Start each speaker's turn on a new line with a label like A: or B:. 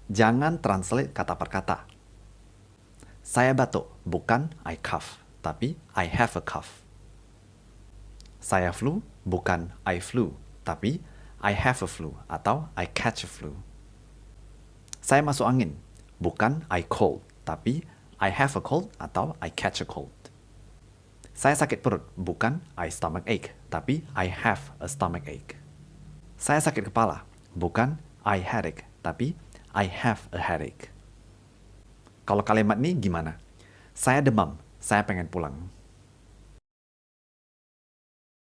A: Jangan translate kata per kata. Saya batuk, bukan I cough, tapi I have a cough. Saya flu, bukan I flew, tapi I have a flu atau I catch a flu. Saya masuk angin, bukan I cold, tapi I have a cold atau I catch a cold. Saya sakit perut, bukan I stomach ache, tapi I have a stomach ache. Saya sakit kepala, bukan I headache, tapi I have a headache. Kalau kalimat ini gimana? Saya demam, saya pengen pulang.